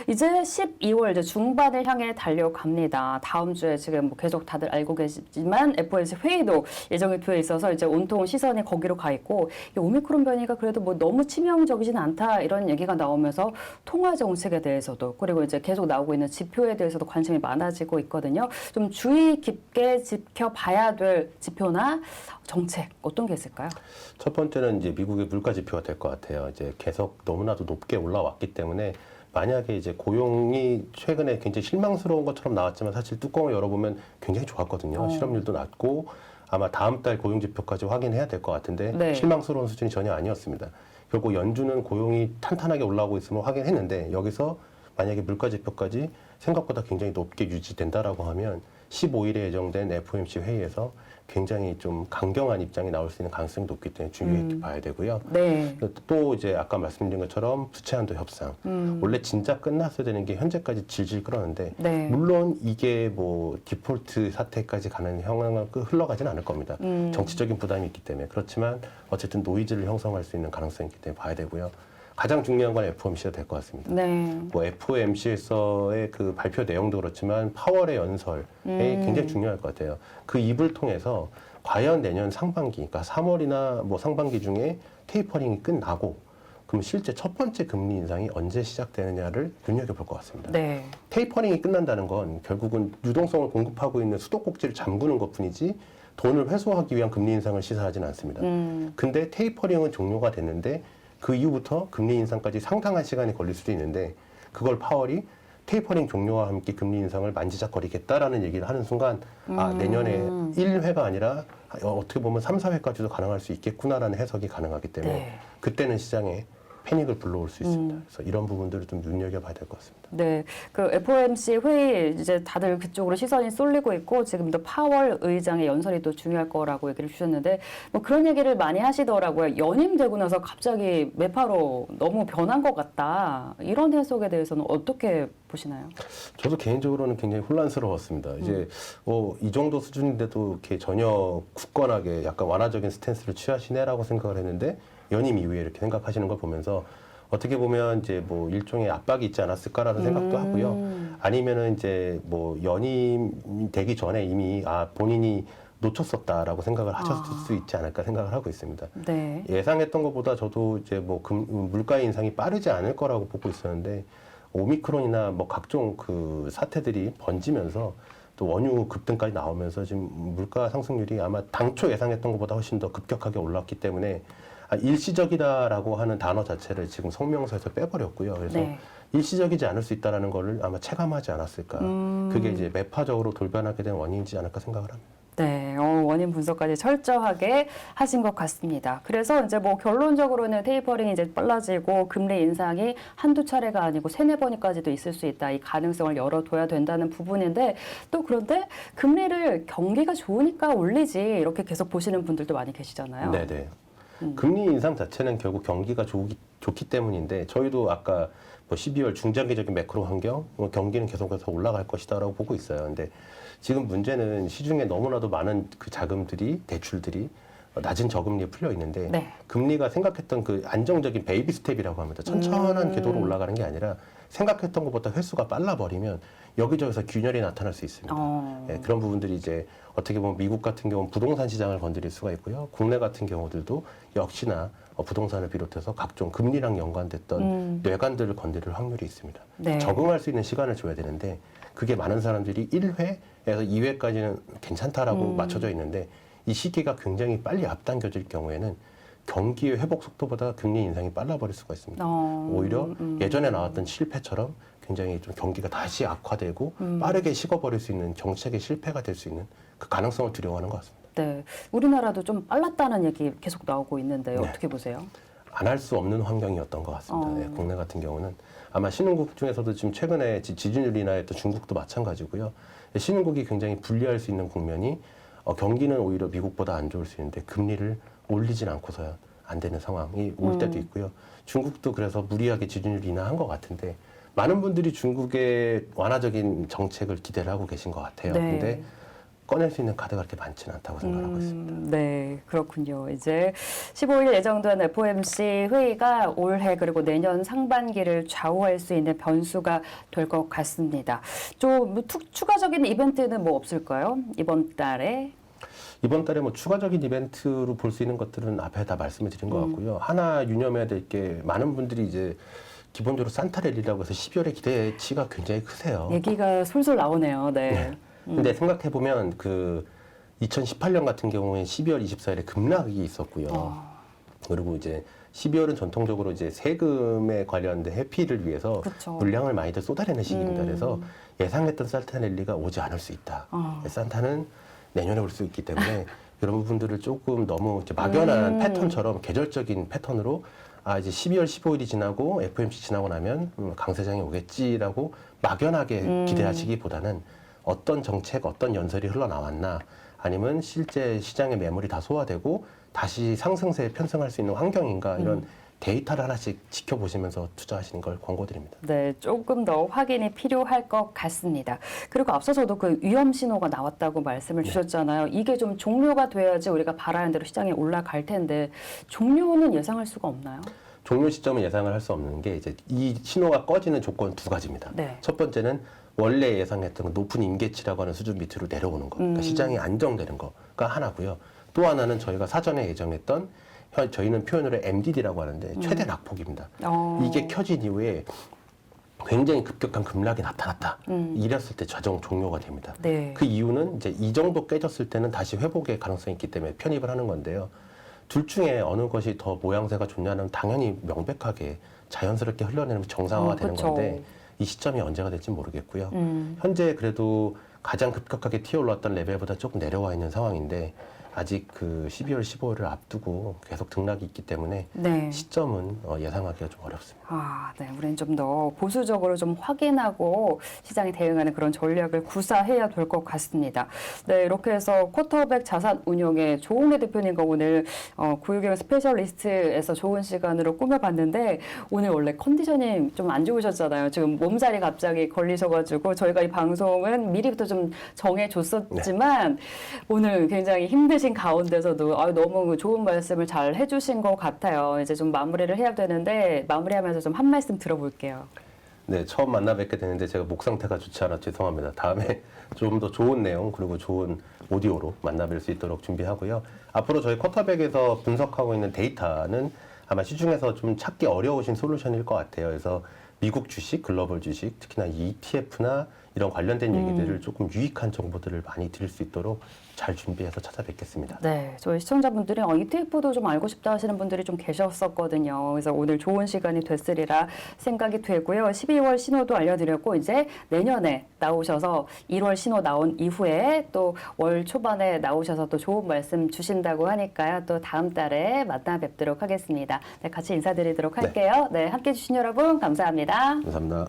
이제 12월 이제 중반을 향해 달려갑니다. 다음 주에 지금 뭐 계속 다들 알고 계시지만 FOMC 회의도 예정이 되어 있어서 이제 온통 시선이 거기로 가 있고 이 오미크론 변이가 그래도 뭐 너무 치명적이진 않다 이런 얘기가 나오면서 통화 정책에 대해서도 그리고 이제 계속 나오고 있는 지표에 대해서도 관심이 많아지고 있거든요. 좀 주의 깊게 지켜봐야 될 지표나 정책 어떤 게 있을까요? 첫 번째는 이제 미국의 물가 지표가 될 것 같아요. 이제 계속 너무나도 높게 올라왔기 때문에 만약에 이제 고용이 최근에 굉장히 실망스러운 것처럼 나왔지만 사실 뚜껑을 열어보면 굉장히 좋았거든요. 실업률도 낮고 아마 다음 달 고용 지표까지 확인해야 될 것 같은데 네. 실망스러운 수준이 전혀 아니었습니다. 결국 연준은 고용이 탄탄하게 올라오고 있음을 확인했는데 여기서 만약에 물가 지표까지 생각보다 굉장히 높게 유지된다라고 하면 15일에 예정된 FOMC 회의에서 굉장히 좀 강경한 입장이 나올 수 있는 가능성이 높기 때문에 중요히 봐야 되고요. 네. 또 이제 아까 말씀드린 것처럼 부채 한도 협상. 원래 진짜 끝났어야 되는 게 현재까지 질질 끌었는데 네. 물론 이게 뭐 디폴트 사태까지 가는 형향을 흘러가진 않을 겁니다. 정치적인 부담이 있기 때문에. 그렇지만 어쨌든 노이즈를 형성할 수 있는 가능성이 있기 때문에 봐야 되고요. 가장 중요한 건 FOMC가 될 것 같습니다. 네. 뭐 FOMC에서의 그 발표 내용도 그렇지만 8월의 연설이 굉장히 중요할 것 같아요. 그 입을 통해서 과연 내년 상반기, 그러니까 3월이나 뭐 상반기 중에 테이퍼링이 끝나고 그럼 실제 첫 번째 금리 인상이 언제 시작되느냐를 눈여겨볼 것 같습니다. 네. 테이퍼링이 끝난다는 건 결국은 유동성을 공급하고 있는 수도꼭지를 잠그는 것뿐이지 돈을 회수하기 위한 금리 인상을 시사하지는 않습니다. 근데 테이퍼링은 종료가 됐는데 그 이후부터 금리 인상까지 상당한 시간이 걸릴 수도 있는데 그걸 파월이 테이퍼링 종료와 함께 금리 인상을 만지작거리겠다라는 얘기를 하는 순간 아 내년에 1회가 아니라 어떻게 보면 3, 4회까지도 가능할 수 있겠구나라는 해석이 가능하기 때문에 네. 그때는 시장에 패닉을 불러올 수 있습니다. 그래서 이런 부분들을 좀 눈여겨봐야 될 것 같습니다. 네, 그 FOMC 회의 이제 다들 그쪽으로 시선이 쏠리고 있고 지금도 파월 의장의 연설이 또 중요할 거라고 얘기를 주셨는데 뭐 그런 얘기를 많이 하시더라고요. 연임되고 나서 갑자기 매파로 너무 변한 것 같다. 이런 해석에 대해서는 어떻게 보시나요? 저도 개인적으로는 굉장히 혼란스러웠습니다. 이제 이 정도 수준인데도 이렇게 전혀 굳건하게 약간 완화적인 스탠스를 취하시네라고 생각을 했는데 연임 이후에 이렇게 생각하시는 걸 보면서 어떻게 보면 이제 뭐 일종의 압박이 있지 않았을까라는 생각도 하고요. 아니면은 이제 뭐 연임 되기 전에 이미 본인이 놓쳤었다라고 생각을 하셨을 수 있지 않을까 생각을 하고 있습니다. 네. 예상했던 것보다 저도 이제 뭐 물가 인상이 빠르지 않을 거라고 보고 있었는데 오미크론이나 뭐 각종 그 사태들이 번지면서 또 원유 급등까지 나오면서 지금 물가 상승률이 아마 당초 예상했던 것보다 훨씬 더 급격하게 올랐기 때문에 일시적이다라고 하는 단어 자체를 지금 성명서에서 빼버렸고요. 그래서 네. 일시적이지 않을 수 있다라는 거를 아마 체감하지 않았을까. 그게 이제 매파적으로 돌변하게 된 원인이지 않을까 생각을 합니다. 네, 원인 분석까지 철저하게 하신 것 같습니다. 그래서 이제 뭐 결론적으로는 테이퍼링이 이제 빨라지고 금리 인상이 한두 차례가 아니고 세네 번까지도 있을 수 있다. 이 가능성을 열어둬야 된다는 부분인데 또 그런데 금리를 경기가 좋으니까 올리지 이렇게 계속 보시는 분들도 많이 계시잖아요. 네네. 금리 인상 자체는 결국 경기가 좋기 때문인데 저희도 아까 뭐 12월 중장기적인 매크로 환경, 경기는 계속해서 올라갈 것이다라고 보고 있어요. 근데 지금 문제는 시중에 너무나도 많은 그 자금들이 대출들이 낮은 저금리에 풀려 있는데 네. 금리가 생각했던 그 안정적인 베이비 스텝이라고 합니다. 천천한 궤도로 올라가는 게 아니라 생각했던 것보다 횟수가 빨라버리면 여기저기서 균열이 나타날 수 있습니다. 예, 그런 부분들이 이제 어떻게 보면 미국 같은 경우는 부동산 시장을 건드릴 수가 있고요. 국내 같은 경우들도 역시나 부동산을 비롯해서 각종 금리랑 연관됐던 뇌관들을 건드릴 확률이 있습니다. 네. 적응할 수 있는 시간을 줘야 되는데 그게 많은 사람들이 1회에서 2회까지는 괜찮다라고 맞춰져 있는데 이 시기가 굉장히 빨리 앞당겨질 경우에는 경기의 회복 속도보다 금리 인상이 빨라버릴 수가 있습니다. 오히려 예전에 나왔던 실패처럼 굉장히 좀 경기가 다시 악화되고 빠르게 식어버릴 수 있는 정책의 실패가 될 수 있는 그 가능성을 두려워하는 것 같습니다. 네, 우리나라도 좀 빨랐다는 얘기 계속 나오고 있는데요. 네. 어떻게 보세요? 안 할 수 없는 환경이었던 것 같습니다. 네, 국내 같은 경우는 아마 신흥국 중에서도 지금 최근에 지지율 인하했던 중국도 마찬가지고요. 신흥국이 굉장히 불리할 수 있는 국면이 경기는 오히려 미국보다 안 좋을 수 있는데 금리를 올리진 않고서야 안 되는 상황이 올 때도 있고요. 중국도 그래서 무리하게 지지율 인하한 것 같은데 많은 분들이 중국의 완화적인 정책을 기대를 하고 계신 것 같아요. 네. 근데 꺼낼 수 있는 카드가 그렇게 많지는 않다고 생각하고 있습니다. 네, 그렇군요. 이제 15일 예정된 FOMC 회의가 올해 그리고 내년 상반기를 좌우할 수 있는 변수가 될 것 같습니다. 좀 추가적인 이벤트는 뭐 없을까요? 이번 달에? 이번 달에 뭐 추가적인 이벤트로 볼 수 있는 것들은 앞에 다 말씀을 드린 것 같고요. 하나 유념해야 될 게 많은 분들이 이제 기본적으로 산타랠리라고 해서 12월에 기대치가 굉장히 크세요. 얘기가 솔솔 나오네요. 네. 근데 생각해 보면 그 2018년 같은 경우에 12월 24일에 급락이 있었고요. 그리고 이제 12월은 전통적으로 이제 세금에 관련된 회피를 위해서 그쵸. 물량을 많이들 쏟아내는 시기입니다. 그래서 예상했던 산타랠리가 오지 않을 수 있다. 산타는 내년에 올 수 있기 때문에 이런 부분들을 조금 너무 이제 막연한 패턴처럼 계절적인 패턴으로 아 이제 12월 15일이 지나고 FOMC 지나고 나면 강세장이 오겠지라고 막연하게 기대하시기보다는 어떤 정책, 어떤 연설이 흘러나왔나 아니면 실제 시장의 매물이 다 소화되고 다시 상승세에 편승할 수 있는 환경인가 이런 데이터를 하나씩 지켜보시면서 투자하시는 걸 권고드립니다. 네, 조금 더 확인이 필요할 것 같습니다. 그리고 앞서서도 그 위험 신호가 나왔다고 말씀을 주셨잖아요. 이게 좀 종료가 돼야지 우리가 바라는 대로 시장에 올라갈 텐데 종료는 예상할 수가 없나요? 종료 시점은 예상을 할 수 없는 게 이제 이 신호가 꺼지는 조건 두 가지입니다. 네. 첫 번째는 원래 예상했던 높은 임계치라고 하는 수준 밑으로 내려오는 거, 그러니까 시장이 안정되는 거가 하나고요. 또 하나는 저희가 사전에 예정했던 저희는 표현으로 MDD라고 하는데 최대 낙폭입니다. 이게 켜진 이후에 굉장히 급격한 급락이 나타났다. 이랬을 때 자동 종료가 됩니다. 네. 그 이유는 이제 이 정도 깨졌을 때는 다시 회복의 가능성이 있기 때문에 편입을 하는 건데요. 둘 중에 어느 것이 더 모양새가 좋냐는 당연히 명백하게 자연스럽게 흘러내리면 정상화가 되는 그쵸. 건데 이 시점이 언제가 될지 모르겠고요. 현재 그래도 가장 급격하게 튀어 올랐던 레벨보다 조금 내려와 있는 상황인데 아직 그 12월 15일을 앞두고 계속 등락이 있기 때문에 네. 시점은 예상하기가 좀 어렵습니다. 아, 네. 우리는 좀 더 보수적으로 좀 확인하고 시장에 대응하는 그런 전략을 구사해야 될 것 같습니다. 네, 이렇게 해서 쿼터백 자산 운용의 조홍래 대표님과 오늘 구유경 스페셜리스트에서 좋은 시간으로 꾸며봤는데 오늘 원래 컨디션이 좀 안 좋으셨잖아요. 지금 몸살이 갑자기 걸리셔가지고 저희가 이 방송은 미리부터 좀 정해줬었지만 오늘 굉장히 힘드신 가운데서도 너무 좋은 말씀을 잘 해주신 것 같아요. 이제 좀 마무리를 해야 되는데 마무리하면서 좀 한 말씀 들어볼게요. 네, 처음 만나 뵙게 되는데 제가 목 상태가 좋지 않아 죄송합니다. 다음에 좀 더 좋은 내용 그리고 좋은 오디오로 만나 뵐 수 있도록 준비하고요. 앞으로 저희 쿼터백에서 분석하고 있는 데이터는 아마 시중에서 좀 찾기 어려우신 솔루션일 것 같아요. 그래서 미국 주식, 글로벌 주식, 특히나 ETF나 이런 관련된 얘기들을 조금 유익한 정보들을 많이 드릴 수 있도록 잘 준비해서 찾아뵙겠습니다. 네, 저희 시청자분들이 ETF도 좀 알고 싶다 하시는 분들이 좀 계셨었거든요. 그래서 오늘 좋은 시간이 됐으리라 생각이 되고요. 12월 신호도 알려드렸고 이제 내년에 나오셔서 1월 신호 나온 이후에 또 월 초반에 나오셔서 또 좋은 말씀 주신다고 하니까요. 또 다음 달에 만나 뵙도록 하겠습니다. 네, 같이 인사드리도록 할게요. 네, 함께해 주신 여러분 감사합니다. 감사합니다.